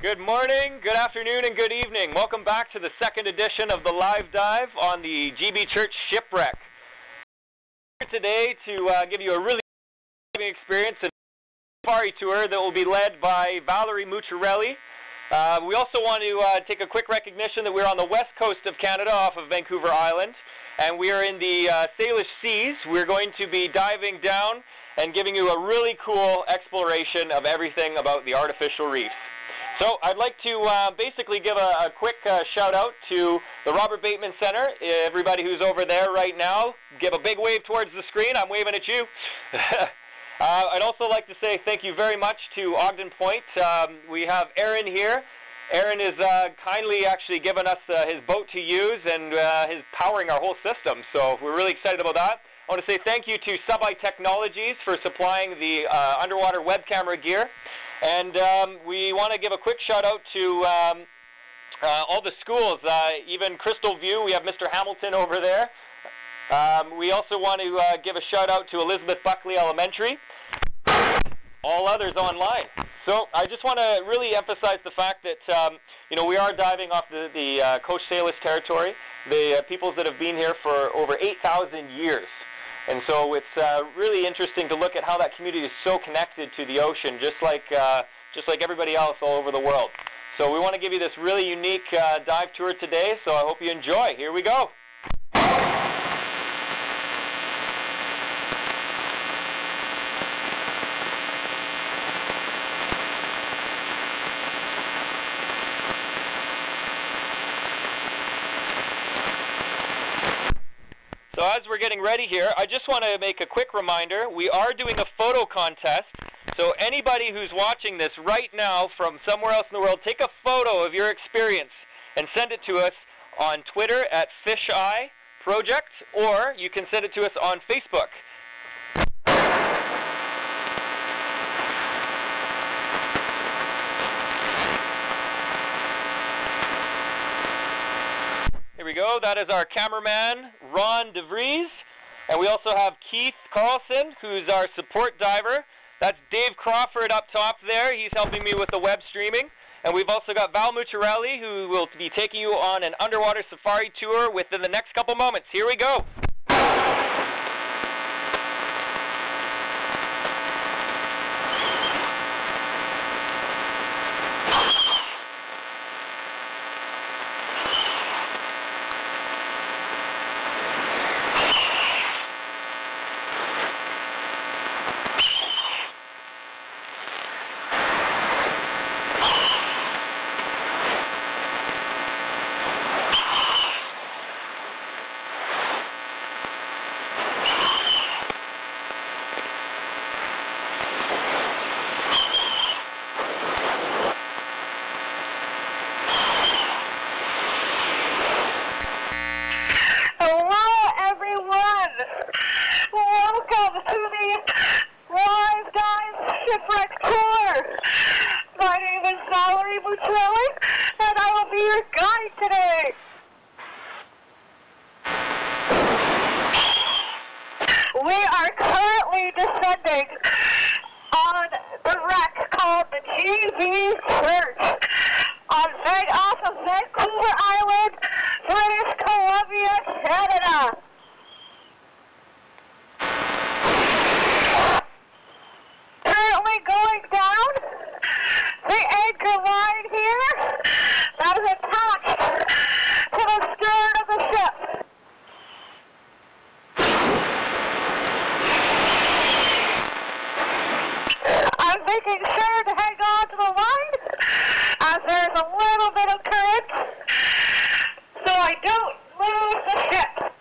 Good morning, good afternoon, and good evening. Welcome back to the second edition of the Live Dive on the GB Church Shipwreck. We're here today to give you a really exciting experience, a safari tour that will be led by Valerie Mucciarelli. We also want to take a quick recognition that we're on the west coast of Canada off of Vancouver Island, and we are in the Salish Seas. We're going to be diving down and giving you a really cool exploration of everything about the artificial reefs. So I'd like to basically give a quick shout out to the Robert Bateman Center. Everybody who's over there right now, give a big wave towards the screen. I'm waving at you. I'd also like to say thank you very much to Ogden Point. We have Aaron here. Aaron is kindly actually given us his boat to use and is powering our whole system. So we're really excited about that. I want to say thank you to Sub-Eye Technologies for supplying the underwater web camera gear. And we want to give a quick shout out to all the schools, even Crystal View. We have Mr. Hamilton over there. We also want to give a shout out to Elizabeth Buckley Elementary. All others online. So I just want to really emphasize the fact that we are diving off the Coast Salish territory, the peoples that have been here for over 8,000 years. And so it's really interesting to look at how that community is so connected to the ocean, just like everybody else all over the world. So we want to give you this really unique dive tour today, so I hope you enjoy. Here we go. So as we're getting ready here, I just want to make a quick reminder. We are doing a photo contest. So anybody who's watching this right now from somewhere else in the world, take a photo of your experience and send it to us on Twitter at Fisheye Project, or you can send it to us on Facebook. Here we go. That is our cameraman, Ron DeVries. And we also have Keith Carlson, who's our support diver. That's Dave Crawford up top there. He's helping me with the web streaming. And we've also got Val Mucciarelli, who will be taking you on an underwater safari tour within the next couple moments. Here we go. Welcome to the Live Dive Shipwreck Tour. My name is Valerie Mucciarelli, and I will be your guide today. We are currently descending on the wreck called the GB Church off of Vancouver Island, British Columbia, Canada. Currently going down the anchor line here that is attached to the stern of the ship. I'm making sure to hang on to the line as there's a little bit of current so I don't lose the ship.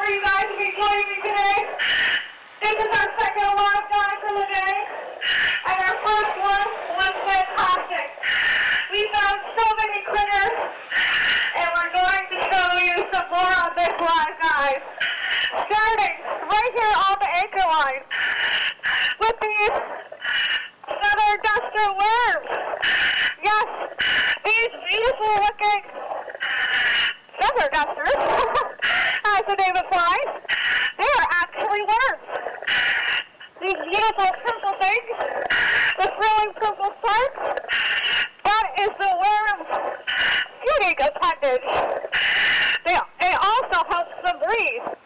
You guys will be joining me today. This is our second live dive for the day, and our first one was fantastic. We found so many critters, and we're going to show you some more on this live dive. Starting right here on the anchor line with these feather duster worms. Yes, these beautiful looking feather dusters as the name implies, they are actually worms. These beautiful purple things, the thrilling purple sparks, that is the worm's feeding appendage. It also helps them breathe.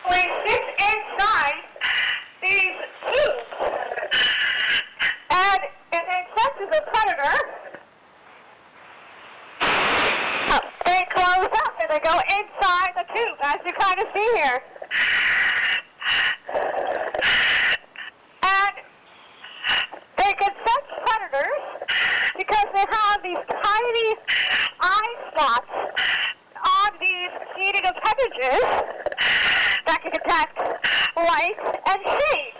We sit inside these tubes, and if they senses a predator, they close up and they go inside the tube, as you kind of see here. And they can sense predators because they have these tiny eye spots on these feeding appendages that can detect light and shade.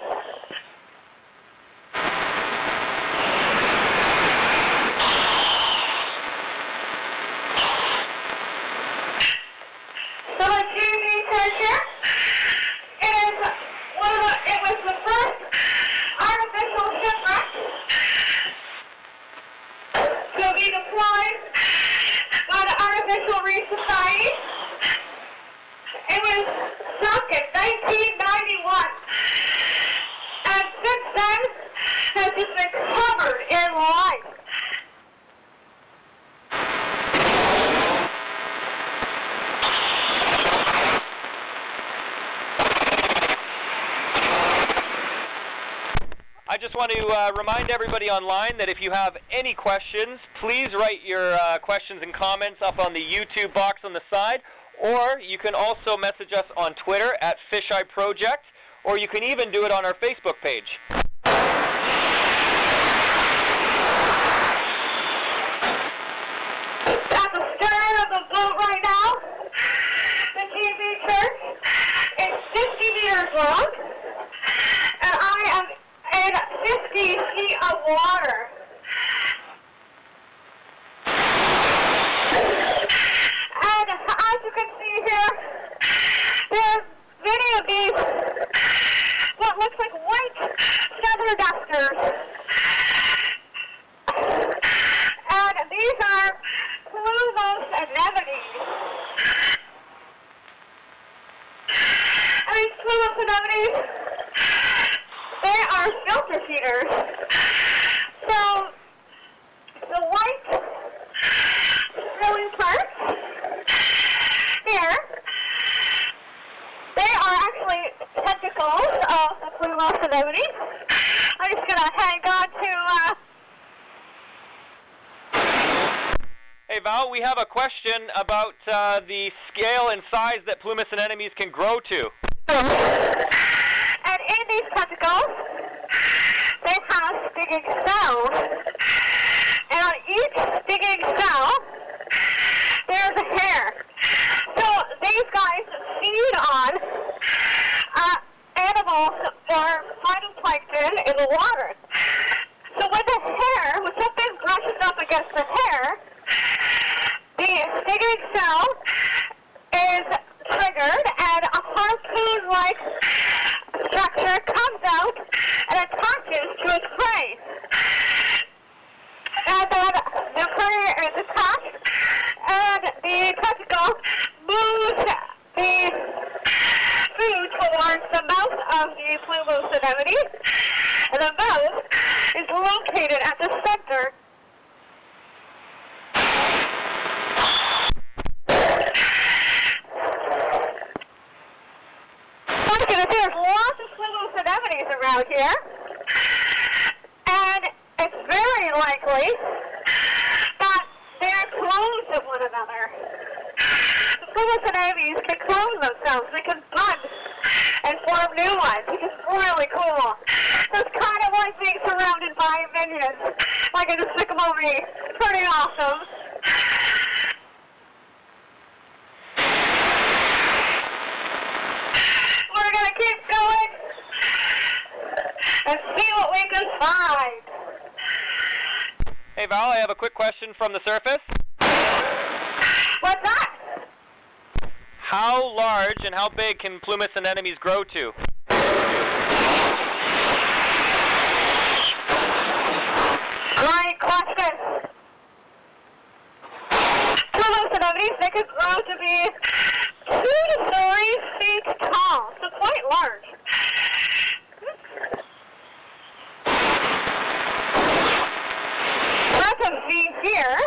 So the TV picture, it was the first artificial shipwreck to be deployed by the Artificial Reef Society. It was sunk in 1991, and since then has just been covered in life. I just want to remind everybody online that if you have any questions, please write your questions and comments up on the YouTube box on the side, or you can also message us on Twitter at Fisheye Project, or you can even do it on our Facebook page. At the stern of the boat right now, the TV church is 50 meters long, and I am in 50 feet of water. And as you can see here, there's many of these, what looks like white feather dusters. And these are plumose anemones. And these plumose anemones, they are filter feeders. So the white filling parts here, they are actually tentacles of the plumose anemone. I'm just going to hang on to Hey Val, we have a question about the scale and size that plumose anemones can grow to. And in these tentacles, they have stinging cells. And on each stinging cell, there's a hair. So these guys feed on animals or phytoplankton in the water. So when the hair, when something brushes up against the hair, the stinging cell is triggered and a harpoon-like structure comes out and attaches to its prey. And then the prey is attached and the tentacle moves the food towards the mouth of the plumose anemone, and the mouth is located at the center. There's lots of plumose anemones around here, and it's very likely that they're clones of one another. The plumose anemones can clone themselves. They can bud and form new ones, which is really cool. So it's kind of like being surrounded by minions, like in Despicable Me. Pretty awesome. We're going to keep going and see what we can find. Hey Val, I have a quick question from the surface. What's that? how large and how big can plumas anemones grow to? Great question. Plumas anemones, they could grow to be 2 to 3 feet tall, so quite large. That's a V here.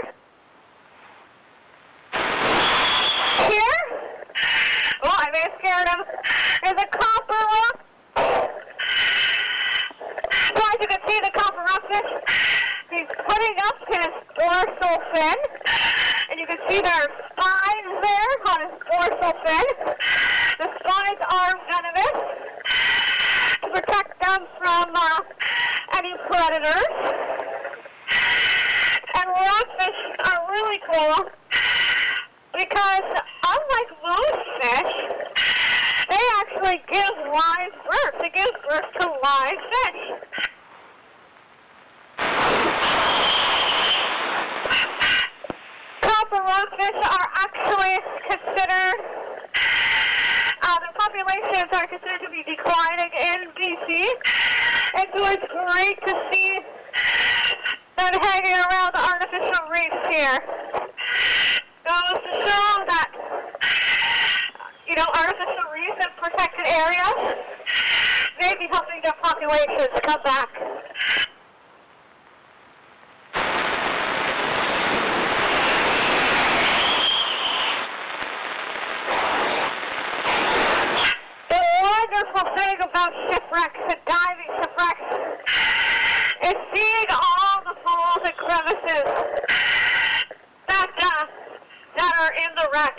Here? Oh, I may have scared him. There's a copper rock. So as you can see, the copper rockfish, he's putting up his dorsal fin. And you can see there are spines there on his dorsal fin. The spines are venomous to protect them from any predators. And rockfish are really cool because unlike most fish, they actually give live birth. They give birth to live fish. Copper rockfish are actually considered, their populations are considered to be declining in BC. And so it's great to see them hanging around the artificial reefs here. Goes to show that, artificial reefs and protected areas may be helping their populations come back. The wonderful thing about shipwrecks and diving shipwrecks is seeing all the holes and crevices that are in the wreck.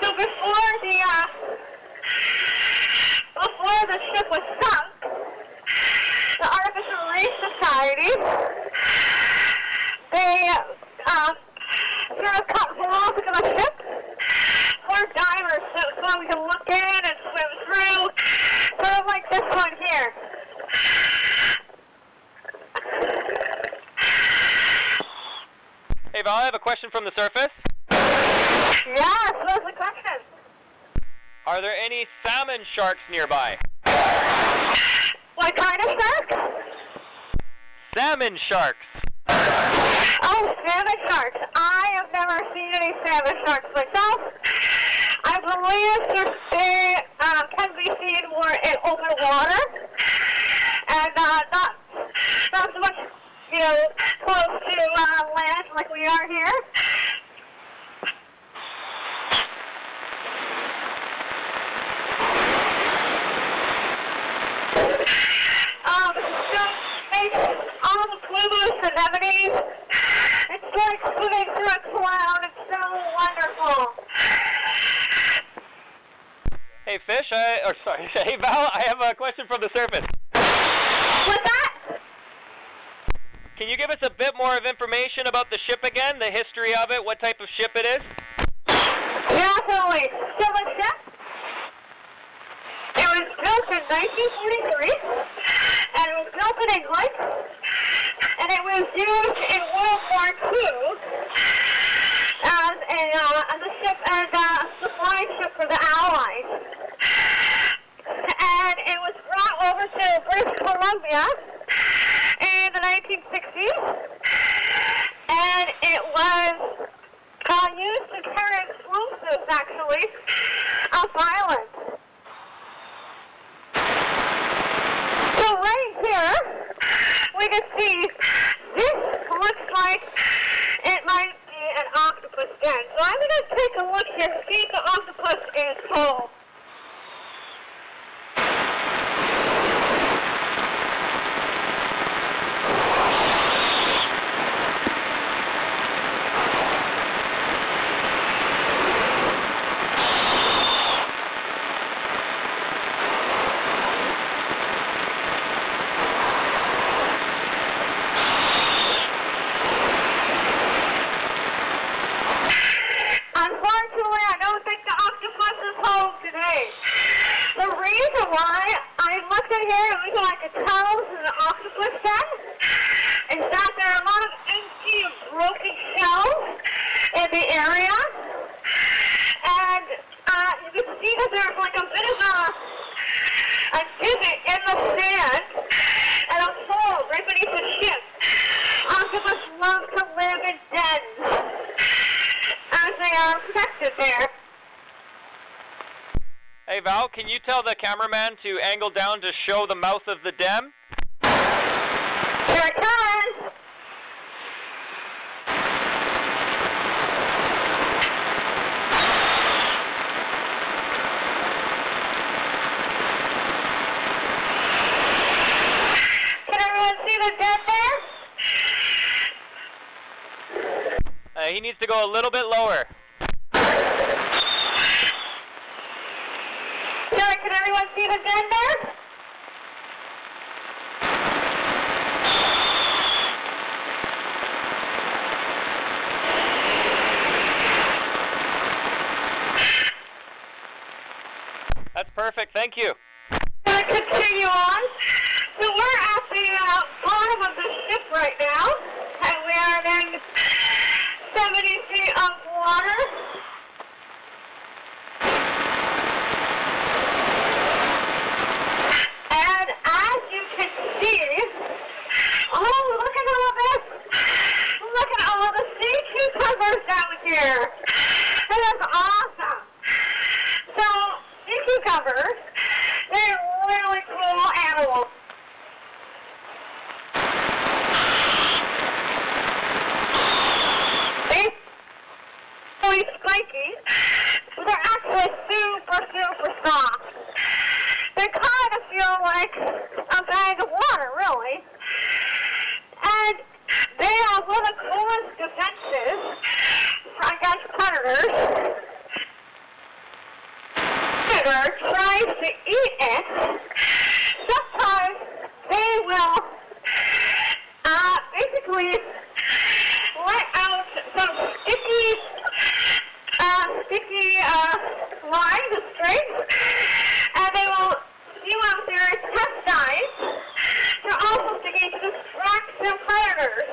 So before the ship was sunk, the Artificial Reef Society, they sort of cut holes into the ship for divers so we can look in and swim through, sort of like this one here. Hey Val, I have a question from the surface. Yes, what's the question? Are there any salmon sharks nearby? What kind of shark? Salmon sharks. Oh, salmon sharks. I have never seen any salmon sharks myself. I believe they can be seen more in open water and not so much, close to land like we are here. All the plumas and anemones, it's like swimming through a cloud. It's so wonderful. Hey hey Val, I have a question from the surface. What's that? Can you give us a bit more of information about the ship again, the history of it, what type of ship it is? Definitely. So the ship, it was built in 1943, and it was built in England, and it was used in World War II as a ship, as a supply ship for the Allies. And it was brought over to British Columbia in the 1960s, and it was used to carry explosives, actually, up island. So right here, we can see this looks like it might be an octopus den. So I'm going to take a look here and see if the octopus is whole. Unfortunately, I don't think the octopus is home today. The reason why I looked in here and looking like a tunnel to the octopus den is that there are a lot of empty and broken shells in the area. And you can see that there's like a bit of a divot in the sand and a hole right beneath the ship. Octopus love to live in dens as they are protected there. Hey Val, can you tell the cameraman to angle down to show the mouth of the dam? Here it comes! Can everyone see the den there? He needs to go a little bit lower. Sorry, can everyone see the den there? That's perfect, thank you. We're going to continue on. So we're at the bottom of the ship right now, and we are in 70 feet of water. And as you can see, oh, look at all this. Look at all the sea cucumbers down here. That is awesome. So, sea cucumbers, they're really cool animals. They're really spiky, but they're actually super, super soft. They kind of feel like a bag of water, really. And they are one of the coolest defenses against predators. Predator tries to eat it. Sometimes they will basically let out some sticky lines and strings, and they will spew out their intestines. They're also thinking to distract the predators,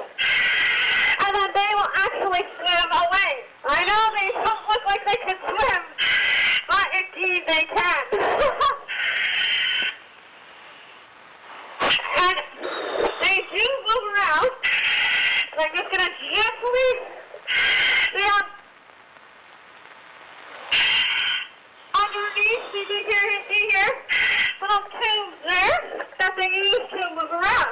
and then they will actually swim away. I know they don't look like they can swim, but indeed they can. And they do move around. So I'm just going to gently, they have underneath, you can see here, little tubes there that they use to move around.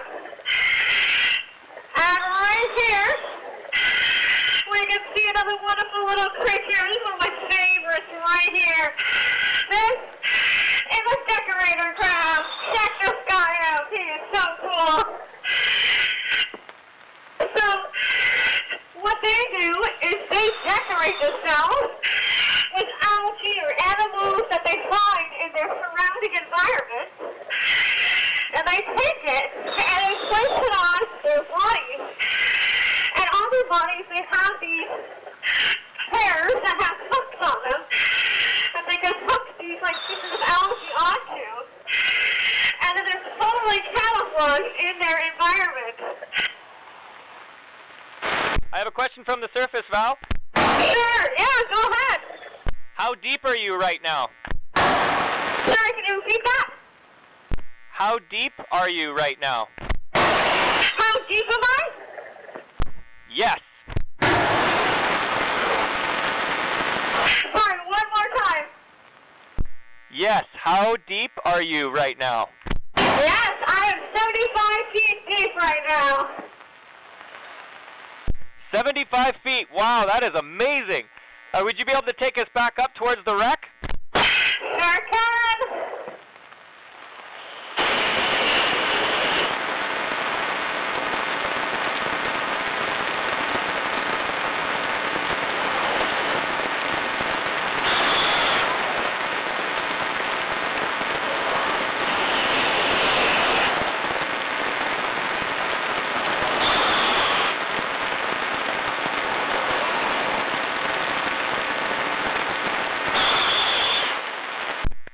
And right here, we can see another wonderful little creature. This is one of my favorites right here. This is a decorator crab. Check this guy out. He is so cool. So, what they do is they decorate themselves with algae or animals that they find in their surrounding environment. And they take it and they place it on their bodies. And on their bodies they have these hairs that have hooks on them that they can hook these like pieces of algae onto. And then they're totally camouflaged in their environment. I have a question from the surface, Val. Sure, yeah, go ahead. How deep are you right now? Sorry, can you repeat that? How deep are you right now? How deep am I? Yes. Sorry, one more time. Yes, how deep are you right now? Yes, I am 75 feet deep right now. 75 feet. Wow, that is amazing. Would you be able to take us back up towards the wreck? Sure can.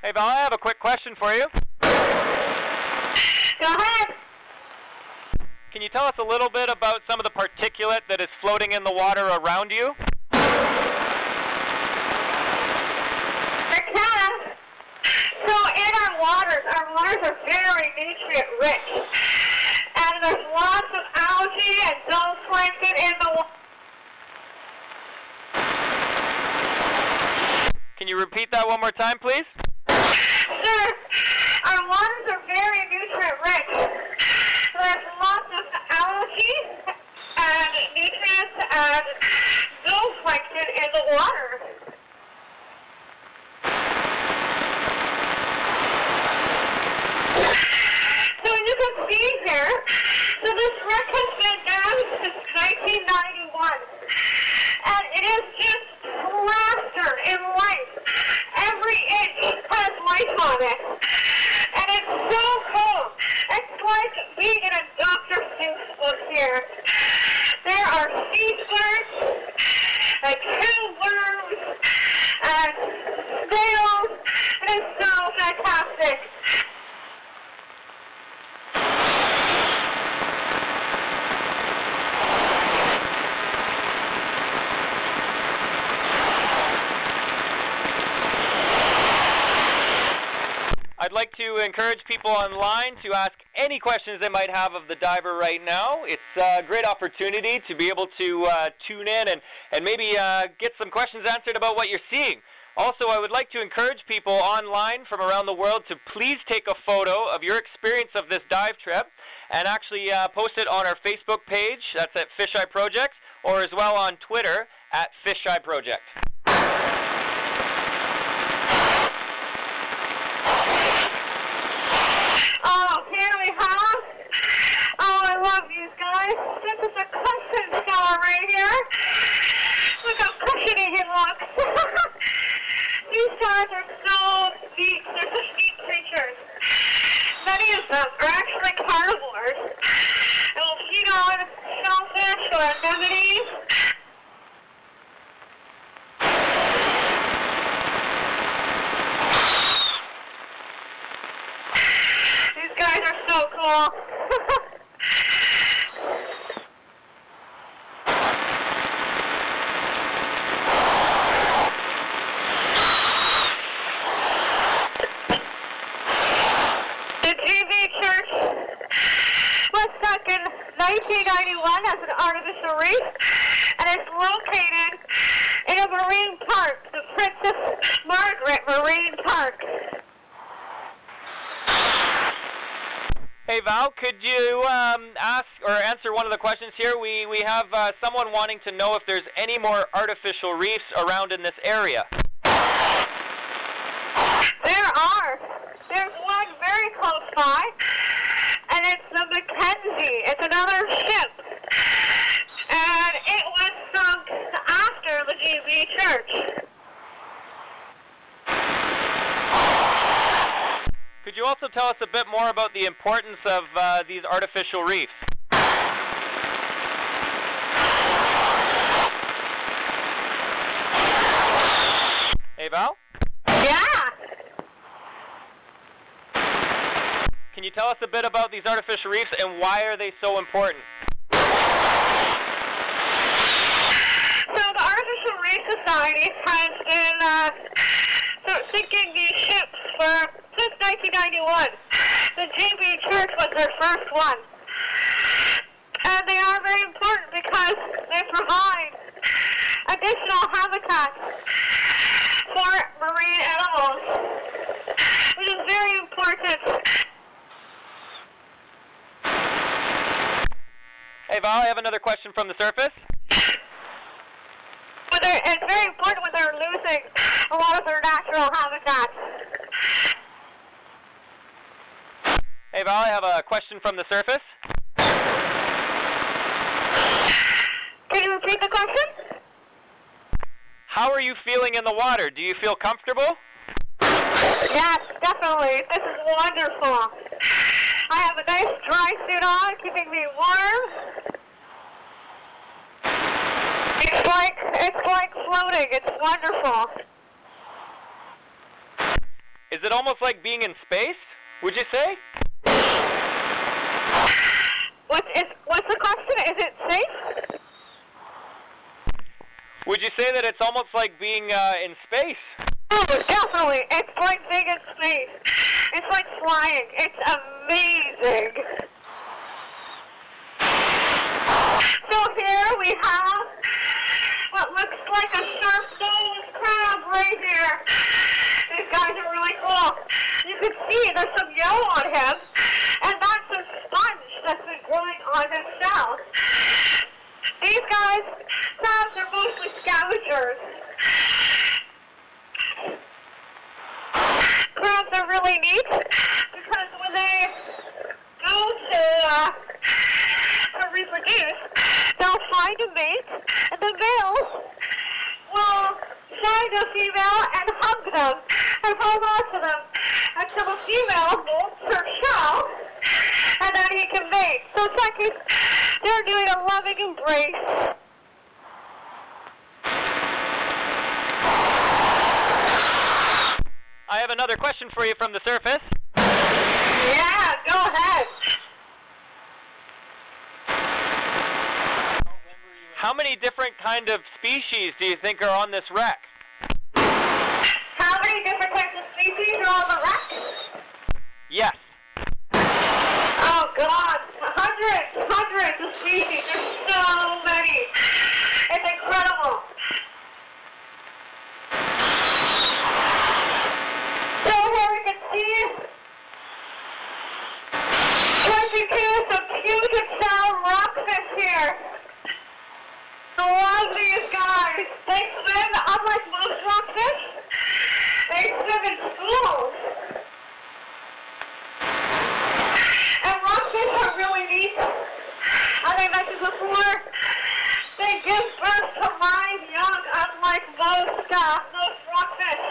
Hey Val, I have a quick question for you. Go ahead. Can you tell us a little bit about some of the particulate that is floating in the water around you? Sure So in our waters are very nutrient rich. And there's lots of algae and zooplankton in the water. Can you repeat that one more time, please? Sure. Our waters are very nutrient rich. There's lots of algae and nutrients and zooplankton in the water. So you can see here, so this wreck has been done since 1991. And it is just plastered in life. Every inch has life on it. And it's so cool. It's like being in a Dr. Seuss book here. There are sea birds, and two worms, and snails. It is so fantastic. I'd like to encourage people online to ask any questions they might have of the diver right now. It's a great opportunity to be able to tune in and maybe get some questions answered about what you're seeing. Also, I would like to encourage people online from around the world to please take a photo of your experience of this dive trip and actually post it on our Facebook page, that's at Fisheye Project, or as well on Twitter at Fisheye Project. Oh, here we have. Oh, I love these guys. This is a cushion shower right here. Look how cushiony he looks. These sharks are so deep. They're such deep creatures. Many of them are actually carnivores. They will feed on shellfish or anemones. These guys are so cool. The GB Church was stuck in 1991 as an artificial reef, and it's located in a marine park, the Princess Margaret Marine Park. Hey Val, could you ask or answer one of the questions here? We have someone wanting to know if there's any more artificial reefs around in this area. There are. There's one very close by, and it's the Mackenzie. It's another ship, and it was sunk after the GB Church. Could you also tell us a bit more about the importance of these artificial reefs? Hey Val? Yeah. Can you tell us a bit about these artificial reefs and why are they so important? So the Artificial Reef Society has been sinking these ships since 1991. The GB Church was their first one. And they are very important because they provide additional habitats for marine animals, which is very important. Hey Val, I have another question from the surface. It's very important when they're losing a lot of their natural habitats. Hey Val, I have a question from the surface. Can you repeat the question? How are you feeling in the water? Do you feel comfortable? Yes, definitely. This is wonderful. I have a nice dry suit on, keeping me warm. It's like floating. It's wonderful. Is it almost like being in space, would you say? What's the question? Is it safe? Would you say that it's almost like being in space? Oh, definitely. It's like being in space. It's like flying. It's amazing. So here we have what looks like a sharp-nosed crab right here. These guys are really cool. You can see there's some yellow on him, and that's a sponge that's been growing on his shell. These guys, crabs are mostly scavengers. Crabs are really neat because when they go to reproduce, they'll find a mate, and the male will find a female and hug them and hold on to them until the female molts her shell, and then he can mate. So it's like they're doing a loving embrace. I have another question for you from the surface. Yeah, go ahead. How many different kind of species do you think are on this wreck? How many different types of species are on the wreck? Yes. Oh, God. Hundreds of species. There's so many. It's incredible. So here we can see 22 some Puget Sound rockfish here. I love these guys. They swim, unlike most rockfish, they swim in schools. And rockfish are really neat. As I mentioned before, they give birth to live young, unlike most rockfish.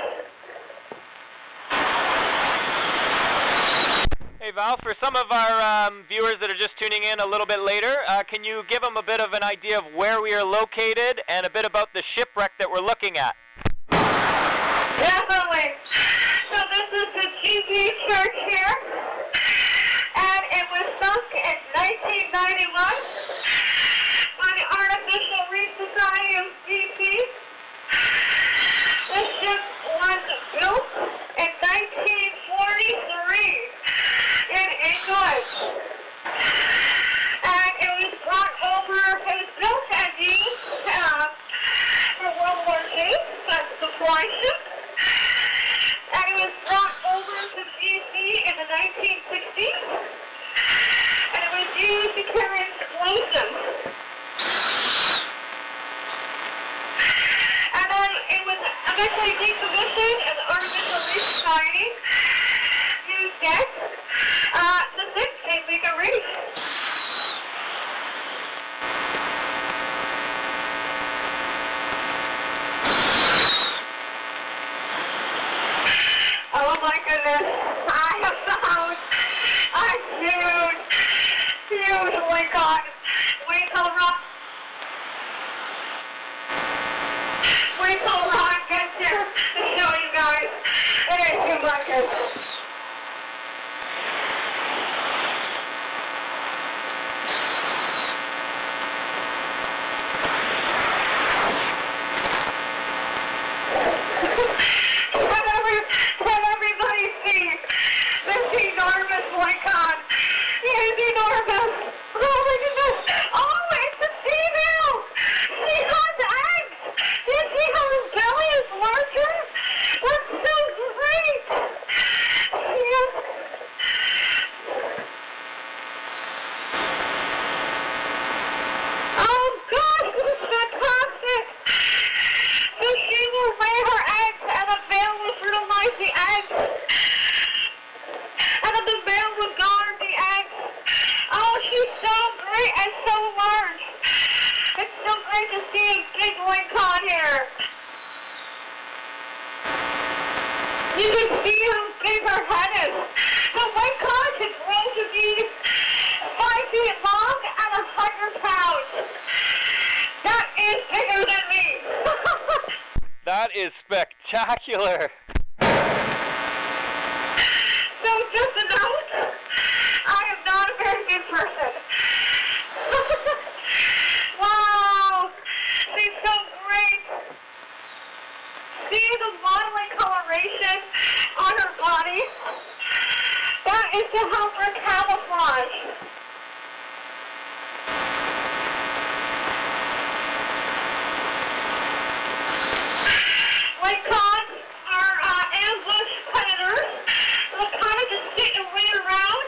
Hey Val, for some of our viewers that are just tuning in a little bit later, can you give them a bit of an idea of where we are located and a bit about the shipwreck that we're looking at? Definitely. So this is the GB church here, and it was sunk in 1991 by the Artificial Reef Society of BP. The ship was built in 1943 in England, and it was brought over, it was built and used for World War II, as a supply ship, and it was brought over to BC in the 1960s, and it was used to carry explosives. And then it was eventually decommissioned, and the Artificial Reef Society used it to fix St. Mika Reef. Oh my goodness, I have found a huge link on. Wait till Ron gets here to show you guys. It is humongous. Can everybody see this enormous Lycon? It is enormous. Oh my goodness. Oh, it's a female. She has eggs. Do you see how his belly is larger? That's so great. Yes. Oh gosh, this is fantastic. So she will lay her eggs, and the male will fertilize the eggs. And then the male will guard the eggs. Oh, she's so great and so large. It's so great to see a big Lycon here. You can see how big her head is. The Lycon can grow to be 5 feet long and 100 pounds. That is bigger than me. That is spectacular. So just a note, I am not a very good person. Wow, she's so great. is to help her camouflage. Lake cod are ambush predators. They'll kind of just sit and wait around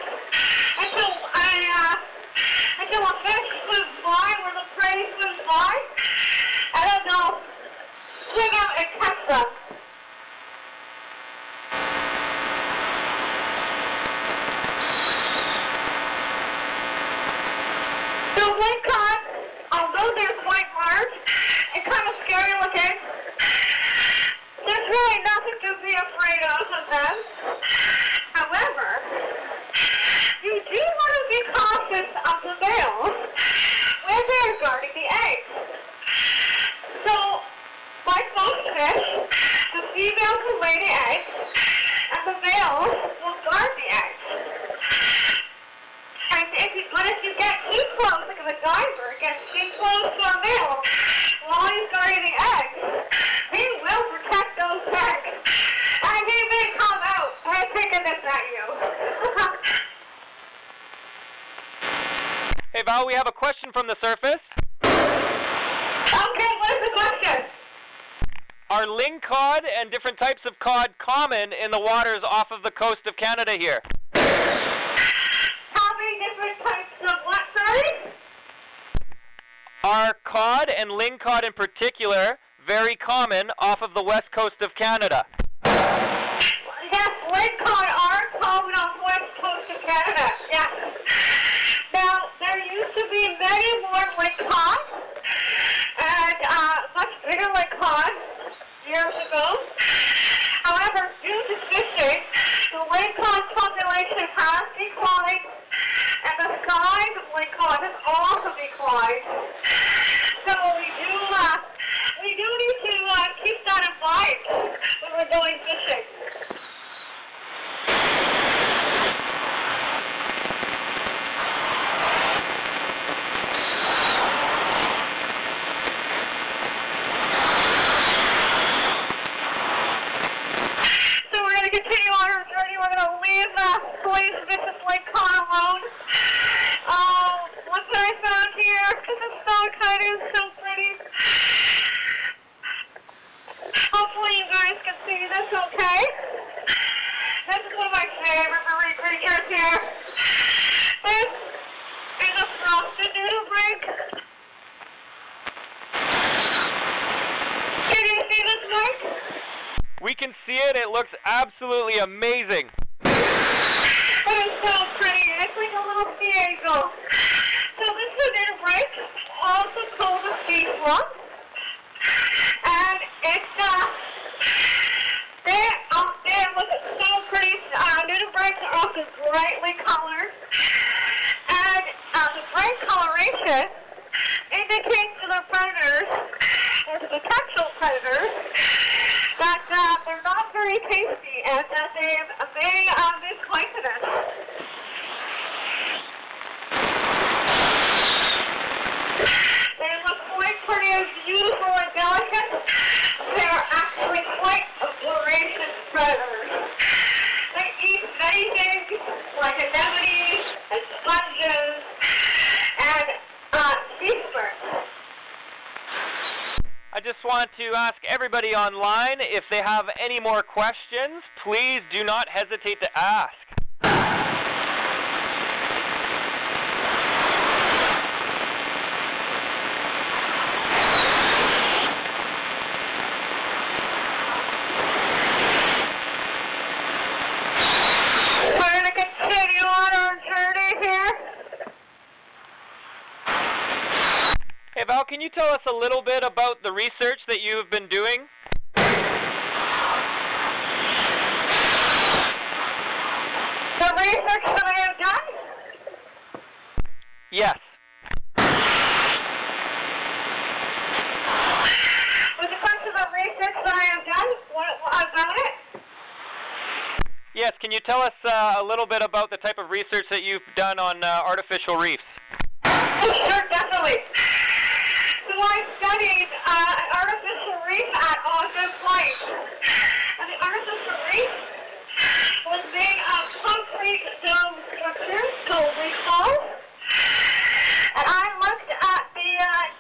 until a fish swims by, where the prey swims by, and then they'll swim out and catch them. So lake cod, although they're quite large and kind of scary looking, there's really nothing to be afraid of them. However, you do want to be cautious of the males when they're guarding the eggs. So, like most fish, the females will lay the eggs, and the males will guard the eggs. And if you get too close, like if a diver gets too close to a male while he's guarding the eggs, he will protect those eggs. And he may come out and take a nip at you. Hey Val, we have a question from the surface. Okay, what is the question? Are lingcod and different types of cod common in the waters off of the coast of Canada here? How many different types of what, sorry? Are cod and lingcod in particular very common off of the west coast of Canada? Yes, lingcod are common on the west coast of Canada, yes. Now, there used to be many more lingcod and much bigger lingcod years ago. However, due to fishing, the lingcod population has declined, and the size of lingcod has also declined. So we do need to keep that in mind when we're going fishing. So we're going to continue on our journey. We're going to leave vicious lingcod alone. Look what I found here. This is stalactite. It is so pretty. Hopefully you guys can see this okay. This is one of my favorite marine creatures here. This is a frosted nudibranch. Can you see this, Mike? We can see it. It looks absolutely amazing. It is so pretty. It's like a little sea angel. So this is a nudibranch, also called a sea slug. And it's, they look so pretty. Nudibranchs are also brightly colored. And the bright coloration indicates to the predators, or to potential predators, that they're not very tasty and that they may be poisonous. They look quite pretty and beautiful and delicate. They are actually quite a voracious predators. They eat many things like anemones and sponges and sea sperms. I just want to ask everybody online if they have any more questions. Please do not hesitate to ask. We're going to continue on our journey here. Hey Val, can you tell us a little bit about the research that you have been doing? The research that I have done? Yes. With the question of research that I have done, what about it? Yes, can you tell us a little bit about the type of research that you've done on artificial reefs? Oh, sure, definitely. So I studied an artificial reef at Ogden Point. And the artificial reef was made of concrete dome structures called reef balls. And I looked at the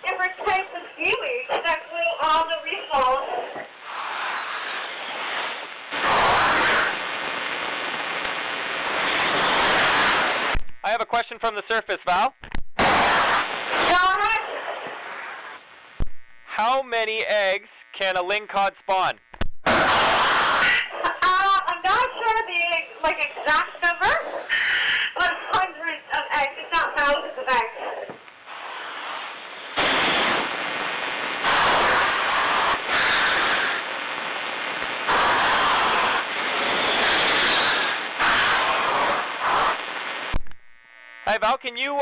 different types of seaweed that grew on the reef balls. I have a question from the surface, Val. Go ahead. How many eggs can a lingcod spawn? I'm not sure the exact number, but hundreds of eggs, if not thousands of eggs. Hi, Val. Can you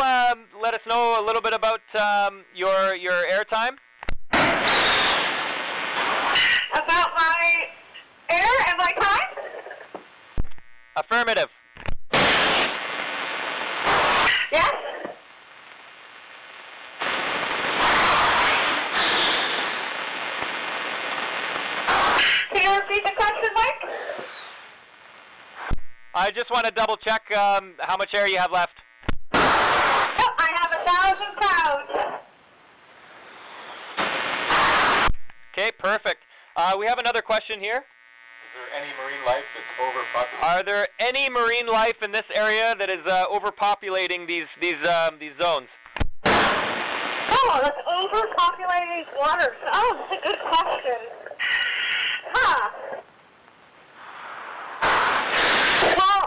let us know a little bit about your airtime? About my air and my time? Affirmative. Yes? Can you repeat the question, Mike? I just want to double check how much air you have left. Oh, I have 1,000 pounds. Okay, perfect. We have another question here. Is there any marine life that's overpopulated? Are there any marine life in this area that is overpopulating these zones? Oh, that's overpopulating these waters. Oh, that's a good question. Huh. Well,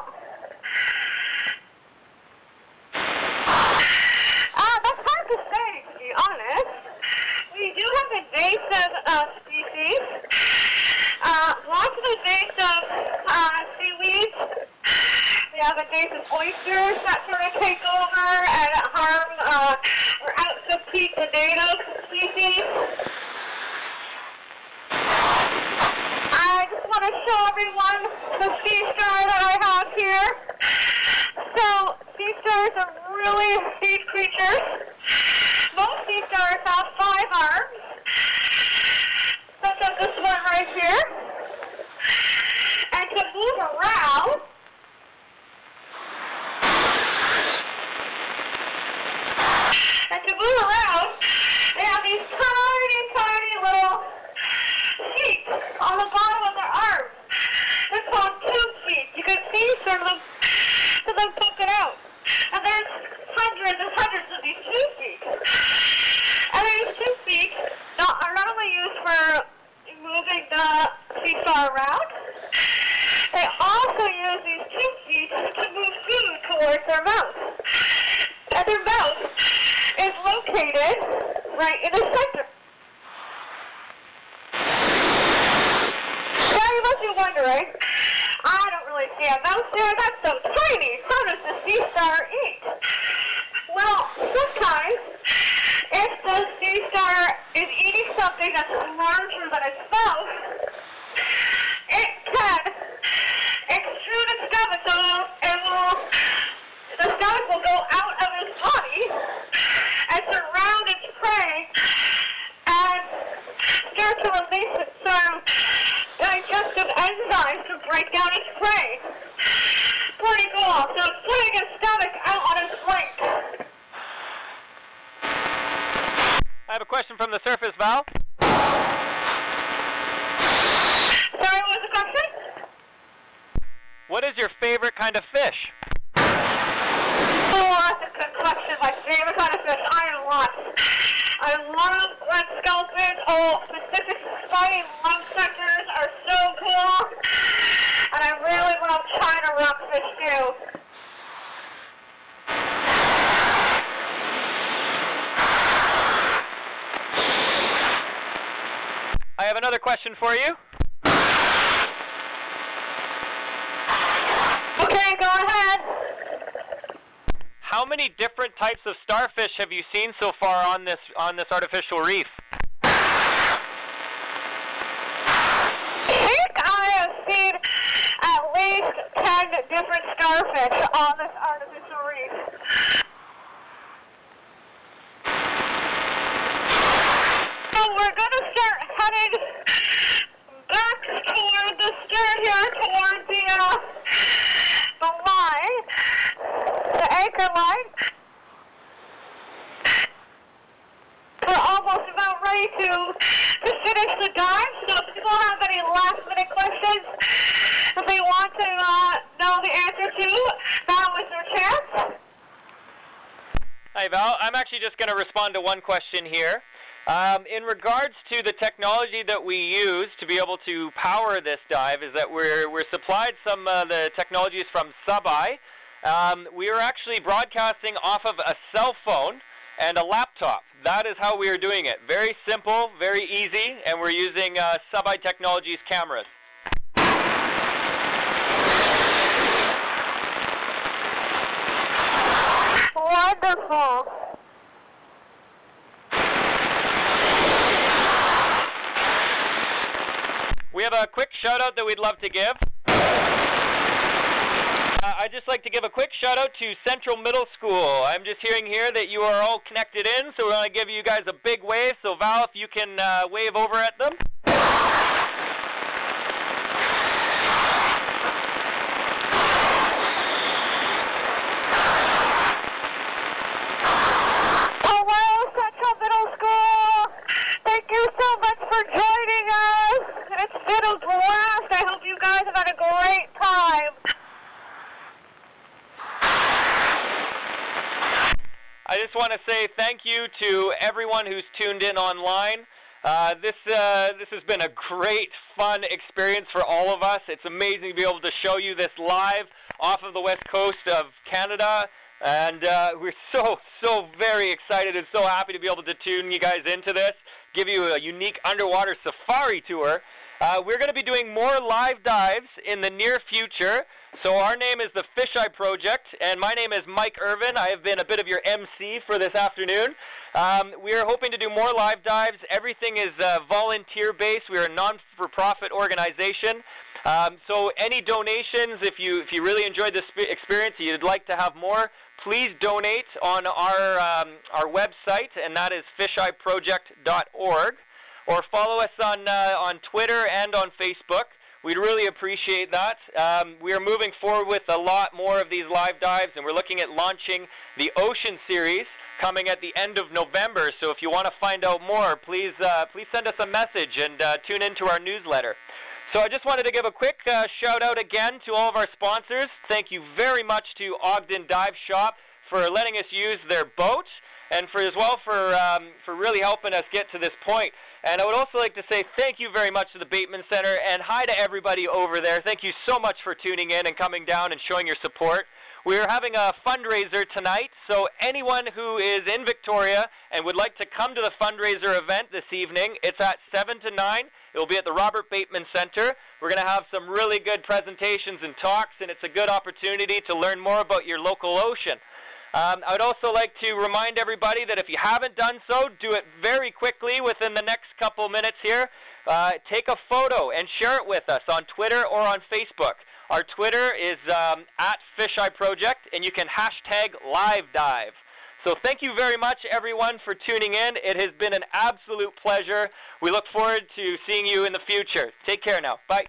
that's hard to say, to be honest. We do have invasive species. Lots of invasive seaweeds. We have invasive oysters that sort of take over and harm or out-compete the native species. I just want to show everyone the sea star that I have here. So, sea stars are really big creatures. Most sea stars have 5 arms, such as this one right here. And to move around, they have these tiny, tiny little feet on the bottom of their arms. They're called tube feet. You can see some of them poking out. And there's hundreds and hundreds of these tube feet. And these tube feet are not only used for moving the seesaw around, they also use these tube feet to move food towards their mouth. And their mouth is located right in the center. Now you must be wondering, I don't really see a mouse there, that's so tiny. How does the sea star eat? Well, sometimes, if the sea star is eating something that's larger than its mouth, it can extrude its stomach so the stomach will go out of its body and surround its prey and start to release some digestive enzymes to break down its prey. Pretty cool. So it's putting its stomach out on its flank. I have a question from the surface, Val. Sorry, what was the question? What is your favorite kind of fish? Oh, that's a good question. My favorite kind of fish. I have lots. I love red skeletons. Oh, Pacific spiny lung sectors are so cool. And I really love China rockfish too. I have another question for you. Okay, go ahead. How many different types of starfish have you seen so far on this artificial reef? I think I have seen at least 10 different starfish on this artificial reef. So we're going to start heading back toward the stern here, toward the line. line. We're almost about ready to finish the dive, so if people have any last-minute questions that they want to know the answer to, now is their chance. Hi, Val. I'm actually just going to respond to one question here. In regards to the technology that we use to be able to power this dive, is that we're supplied some of the technologies from Sub-I. We are actually broadcasting off of a cell phone and a laptop. That is how we are doing it. Very simple, very easy, and we're using Sub-I Technologies cameras. Wonderful. We have a quick shout-out that we'd love to give. I'd just like to give a quick shout-out to Central Middle School. I'm just hearing here that you are all connected in, so we're going to give you guys a big wave. So, Val, if you can wave over at them. Hello, Central Middle School. Thank you so much for joining us. It's been a blast. I hope you guys have had a great time. I just want to say thank you to everyone who's tuned in online. This has been a great, fun experience for all of us. It's amazing to be able to show you this live off of the west coast of Canada. And we're so very excited and so happy to be able to tune you guys into this, give you a unique underwater safari tour. We're going to be doing more live dives in the near future. So our name is the Fisheye Project, and my name is Mike Irvin. I have been a bit of your MC for this afternoon. We are hoping to do more live dives. Everything is volunteer-based. We are a non-for-profit organization. So any donations, if you really enjoyed this experience, you'd like to have more, please donate on our website, and that is fisheyeproject.org, or follow us on Twitter and on Facebook. We'd really appreciate that. We are moving forward with a lot more of these live dives, and we're looking at launching the Ocean Series coming at the end of November. So if you want to find out more, please send us a message and tune into our newsletter. So I just wanted to give a quick shout out again to all of our sponsors. Thank you very much to Ogden Dive Shop for letting us use their boat, and for really helping us get to this point. And I would also like to say thank you very much to the Bateman Center, and hi to everybody over there. Thank you so much for tuning in and coming down and showing your support. We are having a fundraiser tonight, so anyone who is in Victoria and would like to come to the fundraiser event this evening, it's at 7 to 9. It will be at the Robert Bateman Center. We're going to have some really good presentations and talks, and it's a good opportunity to learn more about your local ocean. I would also like to remind everybody that if you haven't done so, do it very quickly within the next couple minutes here. Take a photo and share it with us on Twitter or on Facebook. Our Twitter is at Fisheye Project, and you can hashtag #LiveDive. So thank you very much, everyone, for tuning in. It has been an absolute pleasure. We look forward to seeing you in the future. Take care now. Bye.